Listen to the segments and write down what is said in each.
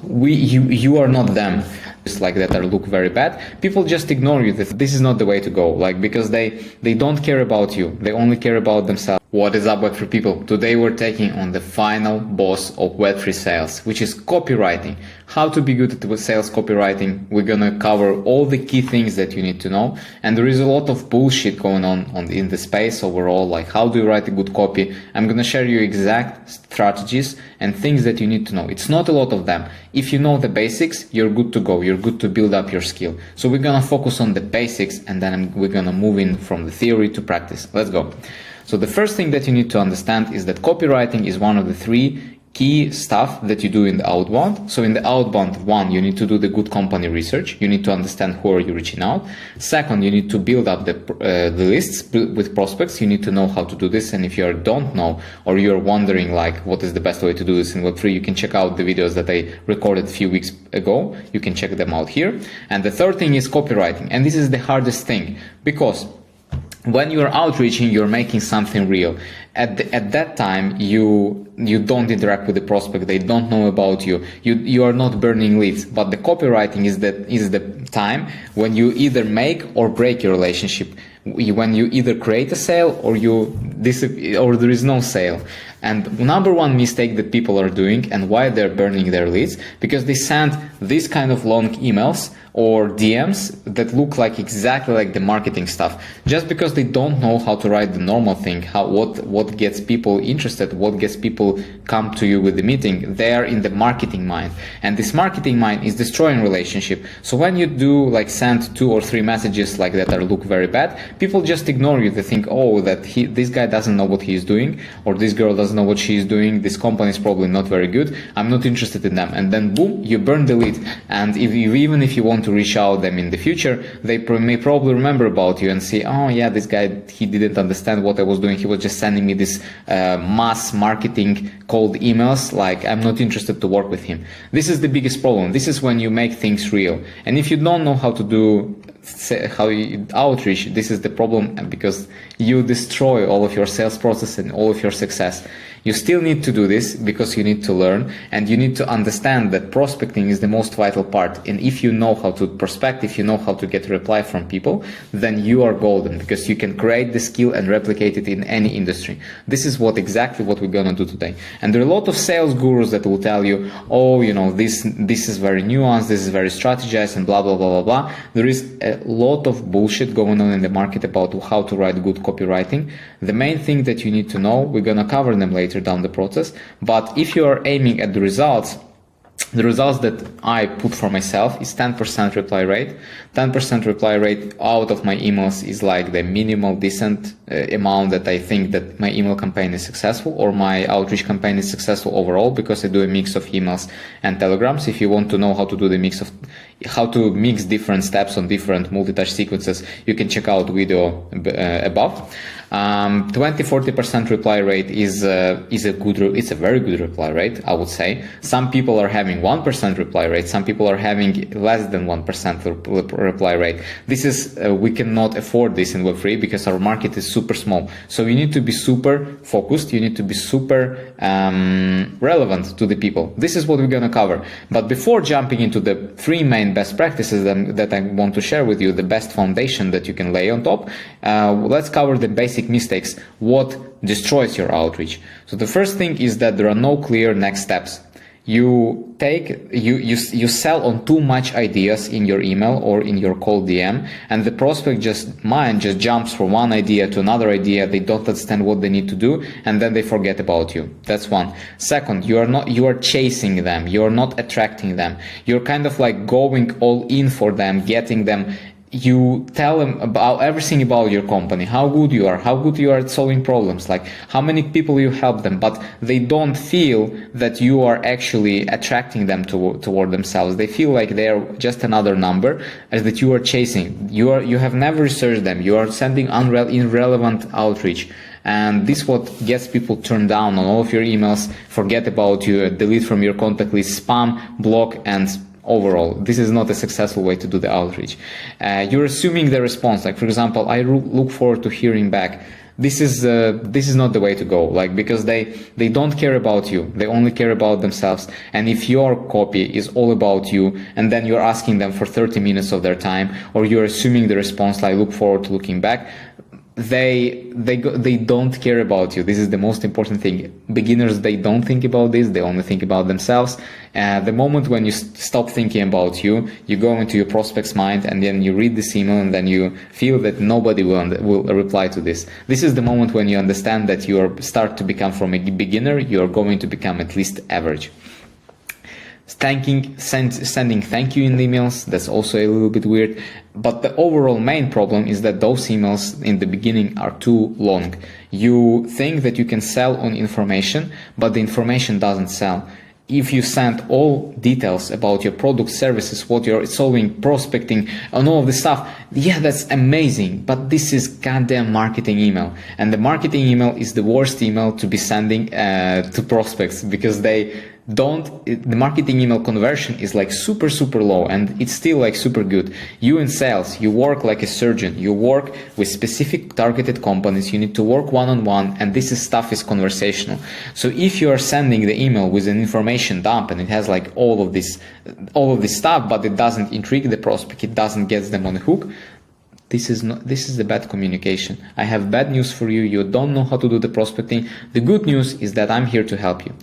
you are not them. It's like that look very bad. People just ignore you. This is not the way to go, like, because they don't care about you. They only care about themselves. What is up, Web3 people? Today we're taking on the final boss of Web3 sales, which is copywriting. How to be good at sales copywriting. We're gonna cover all the key things that you need to know. And there is a lot of bullshit going on in the space overall, like how do you write a good copy? I'm gonna share you exact strategies and things that you need to know. It's not a lot of them. If you know the basics, you're good to go. You're good to build up your skill. So we're gonna focus on the basics, and then we're gonna move in from the theory to practice. Let's go. So the first thing that you need to understand is that copywriting is one of the three key stuff that you do in the outbound. So in the outbound, one, you need to do the good company research. You need to understand who are you reaching out. Second, you need to build up the lists with prospects. You need to know how to do this. And if you don't know, or you're wondering like what is the best way to do this in Web3, you can check out the videos that I recorded a few weeks ago. You can check them out here. And the third thing is copywriting. And this is the hardest thing, because when you're outreaching, you're making something real. At that time, you don't interact with the prospect. They don't know about you. You are not burning leads. But the copywriting is the time when you either make or break your relationship. When you either create a sale or or there is no sale. And number one mistake that people are doing, and why they're burning their leads, because they send these kind of long emails or DMs that look like exactly like the marketing stuff, just because they don't know how to write the normal thing, what gets people interested, what gets people come to you with the meeting. They are in the marketing mind, and this marketing mind is destroying relationship. So when you do like send 2 or 3 messages like that look very bad, people just ignore you. They think, oh, that this guy doesn't know what he's doing, or this girl doesn't know what she's doing, this company is probably not very good, I'm not interested in them. And then boom, you burn the lead. And even if you want to reach out them in the future, they may probably remember about you and say, oh yeah, this guy, he didn't understand what I was doing, he was just sending me this mass marketing cold emails, like I'm not interested to work with him. This is the biggest problem. This is when you make things real. And if you don't know how to do outreach, this is the problem, because you destroy all of your sales process and all of your success. You still need to do this because you need to learn, and you need to understand that prospecting is the most vital part. And if you know how to prospect, if you know how to get a reply from people, then you are golden, because you can create the skill and replicate it in any industry. This is exactly what we're gonna do today. And there are a lot of sales gurus that will tell you, oh, this is very nuanced, this is very strategized, and blah, blah, blah, blah, blah. There is a lot of bullshit going on in the market about how to write good copywriting. The main thing that you need to know, we're gonna cover them later down the process. But if you are aiming at the results that I put for myself is 10% reply rate. 10% reply rate out of my emails is like the minimal decent amount that I think that my email campaign is successful, or my outreach campaign is successful overall, because I do a mix of emails and telegrams. If you want to know how to do how to mix different steps on different multi-touch sequences, you can check out video above. 20-40% reply rate is it's a very good reply rate, I would say. Some people are having 1% reply rate, some people are having less than 1% reply rate. This is we cannot afford this in Web3 because our market is super small. So you need to be super focused, you need to be super relevant to the people. This is what we're gonna cover. But before jumping into the 3 main best practices that I want to share with you, the best foundation that you can lay on top, let's cover the basic mistakes, what destroys your outreach. So the first thing is that there are no clear next steps. You sell on too much ideas in your email or in your cold DM, and the prospect just jumps from one idea to another idea. They don't understand what they need to do, and then they forget about you. That's one. Second, you are chasing them. You are not attracting them. You're kind of like going all in for them, getting them. You tell them about everything about your company, how good you are at solving problems, like how many people you help them, but they don't feel that you are actually attracting them toward themselves. They feel like they're just another number that you are chasing. You have never researched them. You are sending irrelevant outreach. And this is what gets people turned down on all of your emails, forget about you, delete from your contact list, spam, block, and overall, this is not a successful way to do the outreach. You're assuming the response. Like, for example, I look forward to hearing back. this is not the way to go, like, because they don't care about you, they only care about themselves. And if your copy is all about you, and then you're asking them for 30 minutes of their time, or you're assuming the response like look forward to looking back, they don't care about you. This is the most important thing. Beginners, they don't think about this, they only think about themselves. The moment when you stop thinking about you, you go into your prospect's mind, and then you read this email, and then you feel that nobody will reply to this. This is the moment when you understand that you start to become, from a beginner, you're going to become at least average. Sending thank you in the emails, that's also a little bit weird. But the overall main problem is that those emails in the beginning are too long. You think that you can sell on information, but the information doesn't sell. If you send all details about your product, services, what you're solving, prospecting, and all of this stuff, yeah, that's amazing, but this is goddamn marketing email. And the marketing email is the worst email to be sending to prospects, because the marketing email conversion is like super low, and it's still like super good. You in sales, you work like a surgeon, you work with specific targeted companies, you need to work one-on-one, and this stuff is conversational. So if you are sending the email with an information dump, and it has like all of this stuff, but it doesn't intrigue the prospect, it doesn't get them on the hook, this is the bad communication. I have bad news for you. You don't know how to do the prospecting. The good news is that I'm here to help you.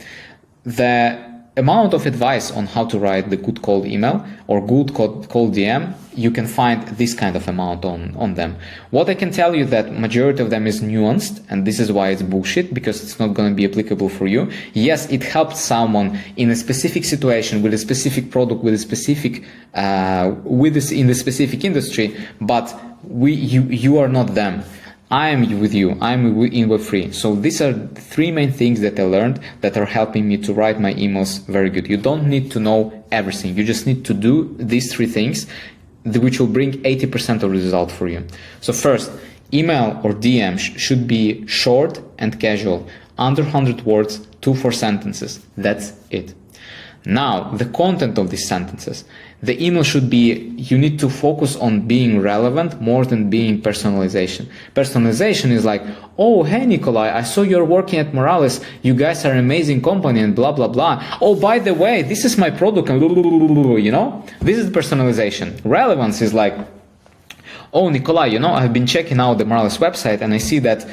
The amount of advice on how to write the good cold email or good cold DM, you can find this kind of amount on them. What I can tell you, that majority of them is nuanced, and this is why it's bullshit, because it's not going to be applicable for you. Yes, it helped someone in a specific situation with a specific product, with a specific in the specific industry, but you are not them. I am with you. I'm in Web3. So these are the three main things that I learned that are helping me to write my emails very good. You don't need to know everything. You just need to do these three things, which will bring 80% of the result for you. So first, email or DM should be short and casual, under 100 words, 2-4 sentences. That's it. Now, the content of these sentences. The email should be, you need to focus on being relevant more than being personalization. Personalization is like, oh, hey, Nikolai, I saw you're working at Morales. You guys are an amazing company and blah, blah, blah. Oh, by the way, this is my product and you know, this is personalization. Relevance is like, oh, Nikolai, you know, I've been checking out the Morales website, and I see that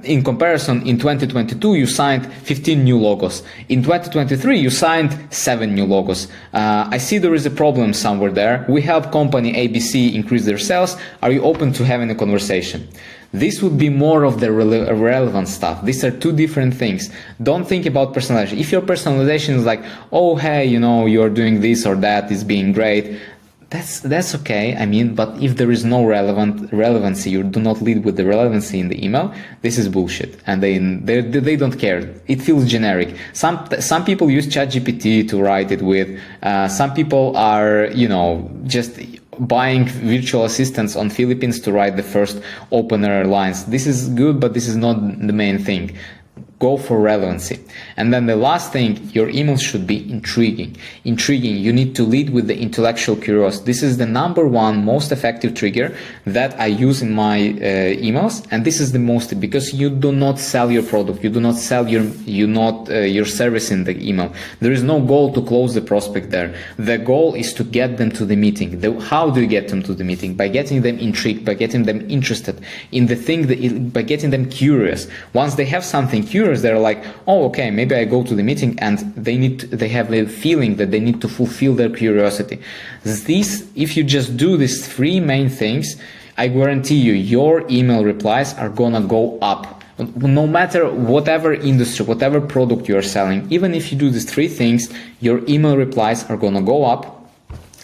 in comparison, in 2022, you signed 15 new logos. In 2023, you signed 7 new logos. I see there is a problem somewhere there. We help company ABC increase their sales. Are you open to having a conversation? This would be more of the relevant stuff. These are two different things. Don't think about personalization. If your personalization is like, oh, hey, you know, you're doing this or that, it's being great, that's okay. I mean, but if there is no relevancy, you do not lead with the relevancy in the email, this is bullshit, and they don't care. It feels generic. Some people use ChatGPT to write it with. Some people are, you know, just buying virtual assistants on Philippines to write the first opener lines. This is good, but this is not the main thing. Go for relevancy. And then the last thing, your emails should be intriguing. You need to lead with the intellectual curiosity. This is the number one most effective trigger that I use in my emails, and this is the most, because you do not sell your product, you do not sell your service in the email. There is no goal to close the prospect there. The goal is to get them to the meeting. How do you get them to the meeting? By getting them intrigued, by getting them interested in the thing, by getting them curious. Once they have something curious, they're like, oh, okay, maybe I go to the meeting, and they have a feeling that they need to fulfill their curiosity. If you just do these three main things, I guarantee you, your email replies are gonna go up. No matter whatever industry, whatever product you are selling, even if you do these three things, your email replies are gonna go up.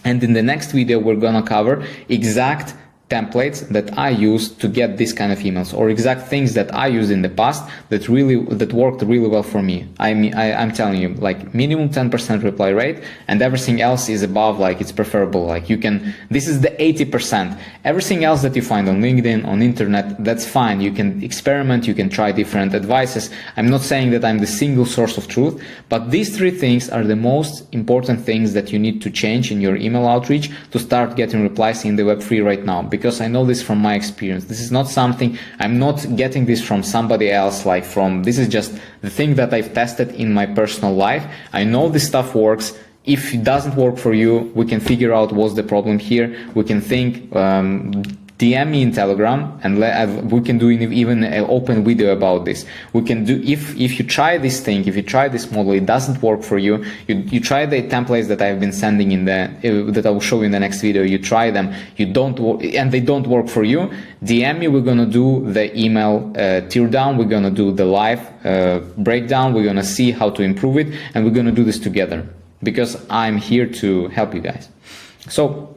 And in the next video, we're gonna cover exact templates that I use to get this kind of emails, or exact things that I used in the past that worked really well for me. I'm telling you, like minimum 10% reply rate, and everything else is above, like it's preferable. Like this is the 80%. Everything else that you find on LinkedIn, on internet, that's fine. You can experiment, you can try different advices. I'm not saying that I'm the single source of truth, but these three things are the most important things that you need to change in your email outreach to start getting replies in the Web3 right now. because I know this from my experience. This is not something, I'm not getting this from somebody else, this is just the thing that I've tested in my personal life. I know this stuff works. If it doesn't work for you, we can figure out what's the problem here. We can think, DM me in Telegram, and we can do even an open video about this. We can do, if you try this thing, if you try this model, it doesn't work for you, you try the templates that I've been sending that I will show you in the next video, you try them, and they don't work for you, DM me, we're gonna do the email tear down, we're gonna do the live breakdown, we're gonna see how to improve it, and we're gonna do this together, because I'm here to help you guys. So,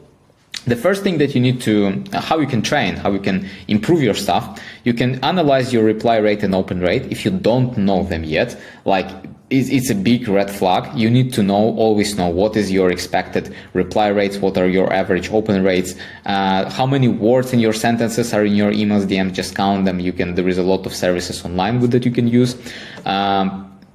the first thing that you need to, how you can train, how you can improve your stuff, you can analyze your reply rate and open rate. If you don't know them yet, it's a big red flag. You need to always know what is your expected reply rates, what are your average open rates, how many words in your sentences are in your emails, DM, just count them. There is a lot of services online that you can use.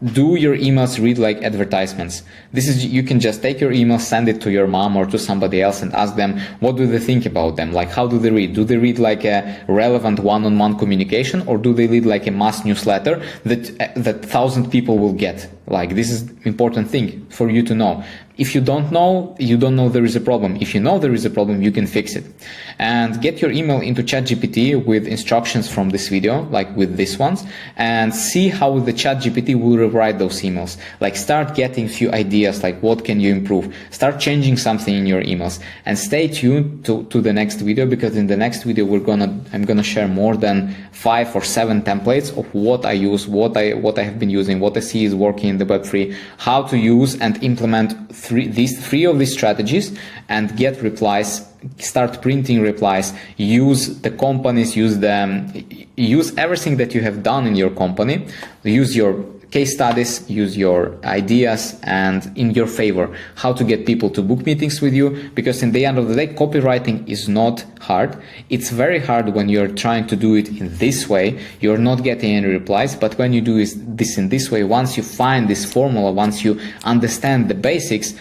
Do your emails read like advertisements? You can just take your email, send it to your mom or to somebody else and ask them, what do they think about them? How do they read? Do they read like a relevant one-on-one communication, or do they read like a mass newsletter that 1,000 people will get? This is important thing for you to know. If you don't know there is a problem. If you know there is a problem, you can fix it. And get your email into ChatGPT with instructions from this video, like with these ones, and see how the ChatGPT will rewrite those emails. Start getting few ideas, what can you improve? Start changing something in your emails, and stay tuned to the next video, because in the next video I'm gonna share more than 5 or 7 templates of what I use, what I have been using, what I see is working in the Web3, how to use and implement these strategies and get replies. Start printing replies, use the companies, use everything that you have done in your company, use your case studies, use your ideas and in your favor, how to get people to book meetings with you, because in the end of the day, copywriting is not hard. It's very hard when you're trying to do it in this way, you're not getting any replies, but when you do this in this way, once you find this formula, once you understand the basics,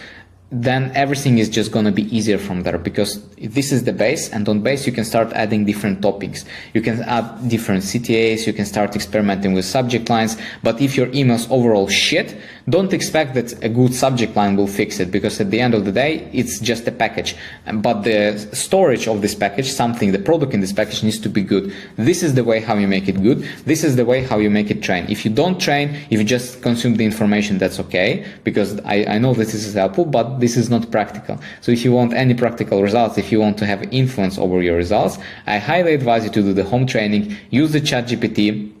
then everything is just going to be easier from there, because this is the base, and on base you can start adding different topics. You can add different CTAs, you can start experimenting with subject lines, but if your email's overall shit, don't expect that a good subject line will fix it, because at the end of the day, it's just a package. But the storage of this package, the product in this package needs to be good. This is the way how you make it good. This is the way how you make it train. If you don't train, if you just consume the information, that's okay, because I know that this is helpful, but this is not practical. So if you want any practical results, if you want to have influence over your results, I highly advise you to do the home training, use the ChatGPT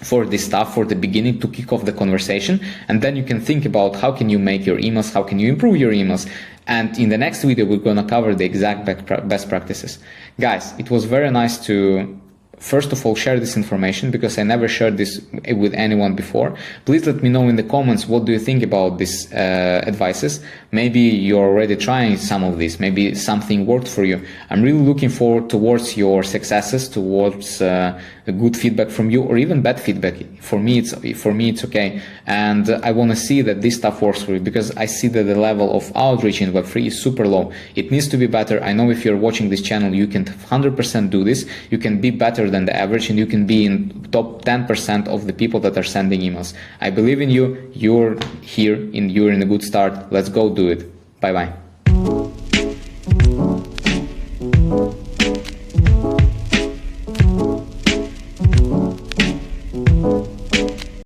for this stuff for the beginning to kick off the conversation, and then you can think about how can you make your emails, how can you improve your emails. And in the next video, we're going to cover the exact best practices. Guys, it was very nice to first of all share this information, because I never shared this with anyone before. Please let me know in the comments, what do you think about these advices? Maybe you're already trying some of this, maybe something worked for you. I'm really looking forward towards your successes, towards good feedback from you, or even bad feedback. For me it's okay, and I want to see that this stuff works for you, because I see that the level of outreach in Web3 is super low. It needs to be better. I know if you're watching this channel, you can 100% do this. You can be better than the average, and you can be in top 10% of the people that are sending emails. I believe in you. You're here, you're in a good start. Let's go do it. Bye bye.